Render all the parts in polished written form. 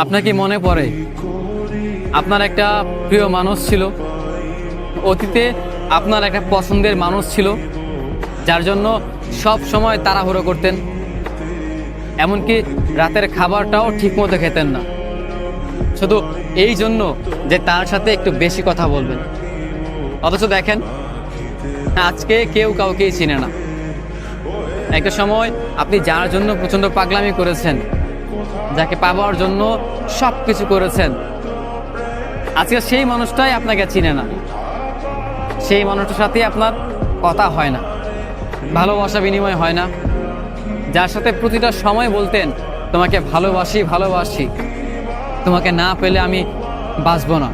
আপনার কি মনে পড়ে আপনার একটা প্রিয় মানুষ ছিল, অতীতে আপনার একটা পছন্দের মানুষ ছিল, যার জন্য সব সময় তাড়াহুড়ো করতেন, এমনকি রাতের খাবারটাও ঠিকমতো খেতেন না, শুধু এই জন্য যে তার সাথে একটু বেশি কথা বলবেন। অথচ দেখেন আজকে কেউ কাউকেই চিনে না। একটা সময় আপনি যার জন্য প্রচণ্ড পাগলামি করেছেন, যাকে পাওয়ার জন্য সব কিছু করেছেন, আজকে সেই মানুষটাই আপনাকে চিনে না। সেই মানুষটার সাথে আপনার কথা হয় না, ভালোবাসা বিনিময় হয় না। যার সাথে প্রতিটা সময় বলতেন তোমাকে ভালোবাসি ভালোবাসি, তোমাকে না পেলে আমি বাঁচব না,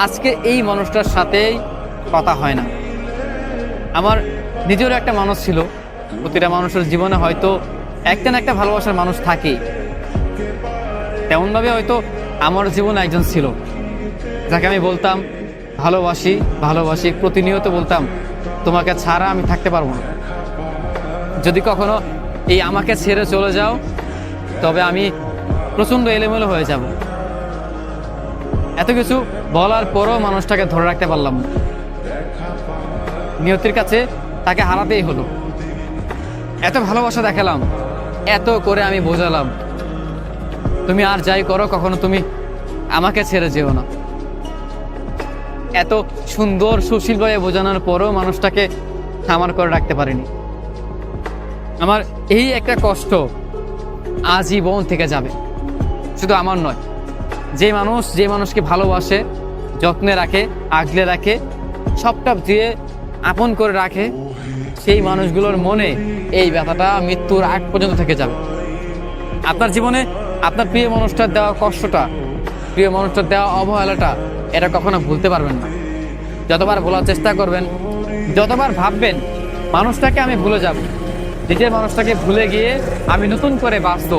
আজকে এই মানুষটার সাথেই কথা হয় না। আমার নিজেরও একটা মানুষ ছিল, প্রতিটা মানুষের জীবনে হয়তো একটা না একটা ভালোবাসার মানুষ থাকেই। তেমনভাবে হয়তো আমার জীবনে একজন ছিল যাকে আমি বলতাম ভালোবাসি ভালোবাসি, প্রতিনিয়ত বলতাম তোমাকে ছাড়া আমি থাকতে পারবো না। যদি কখনো এই আমাকে ছেড়ে চলে যাও তবে আমি প্রচণ্ড এলোমেলো হয়ে যাব। এত কিছু বলার পরও মানুষটাকে ধরে রাখতে পারলাম না। নিয়তির কাছে তাকে হারাতেই হলো। এত ভালোবাসা দেখালাম, এত করে আমি বোঝালাম তুমি আর যাই করো কখনো তুমি আমাকে ছেড়ে যেও না। এত সুন্দর সুশীলভাবে বোঝানোর পরও মানুষটাকে আমার করে রাখতে পারিনি। আমার এই একটা কষ্ট আজীবন থেকে যাবে। শুধু আমার নয়, যে মানুষকে ভালোবাসে, যত্নে রাখে, আগলে রাখে, সবটা দিয়ে আপন করে রাখে, সেই মানুষগুলোর মনে এই ব্যথাটা মৃত্যুর আগ পর্যন্ত থেকে যাবে। আপনার জীবনে আপনার প্রিয় মানুষটার দেওয়া কষ্টটা, প্রিয় মানুষটার দেওয়া অবহেলাটা, এটা কখনো ভুলতে পারবেন না। যতবার ভোলার চেষ্টা করবেন, যতবার ভাববেন মানুষটাকে আমি ভুলে যাব, নিজের মানুষটাকে ভুলে গিয়ে আমি নতুন করে বাঁচব,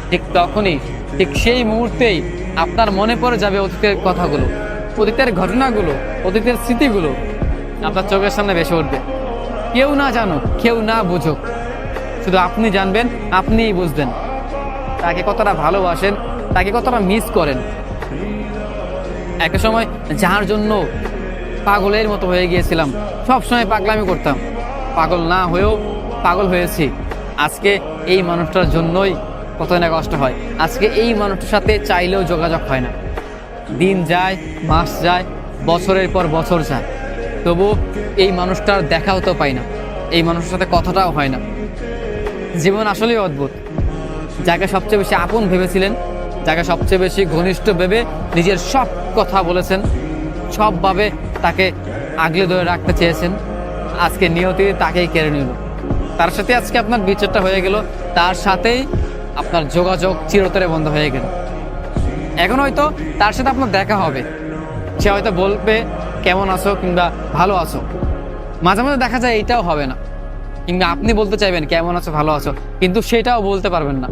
ঠিক তখনই, ঠিক সেই মুহূর্তেই আপনার মনে পড়ে যাবে অতীতের কথাগুলো, অতীতের ঘটনাগুলো, অতীতের স্মৃতিগুলো আপনার চোখের সামনে ভেসে উঠবে। কেউ না জানুক, কেউ না বুঝুক, শুধু আপনি জানবেন, আপনিই বুঝবেন তাকে কতটা ভালোবাসেন, তাকে কতটা মিস করেন। একটা সময় যার জন্য পাগলের মতো হয়ে গিয়েছিলাম, সব সময় পাগলামি করতাম, পাগল না হয়েও পাগল হয়েছি। আজকে এই মানুষটার জন্যই কত না কষ্ট হয়। আজকে এই মানুষটার সাথে চাইলেও যোগাযোগ হয় না। দিন যায়, মাস যায়, বছরের পর বছর যায়, তবু এই মানুষটার দেখাও তো পাই না, এই মানুষের সাথে কথাটাও হয় না। জীবন আসলেই অদ্ভুত। যাকে সবচেয়ে বেশি আপন ভেবেছিলেন, যাকে সবচেয়ে বেশি ঘনিষ্ঠ ভেবে নিজের সব কথা বলেছেন, সবভাবে তাকে আগলে ধরে রাখতে চেয়েছেন, আজকে নিয়তি তাকেই কেড়ে নিল। তার সাথে আজকে আপনার বিচারটা হয়ে গেল, তার সাথেই আপনার যোগাযোগ চিরতরে বন্ধ হয়ে গেল। এখন হয়তো তার সাথে আপনার দেখা হবে, সে হয়তো বলবে কেমন আছো কিংবা ভালো আছো, মাঝে মাঝে দেখা যায় এইটাও হবে না। কিংবা আপনি বলতে চাইবেন কেমন আছো ভালো আছো, কিন্তু সেটাও বলতে পারবেন না।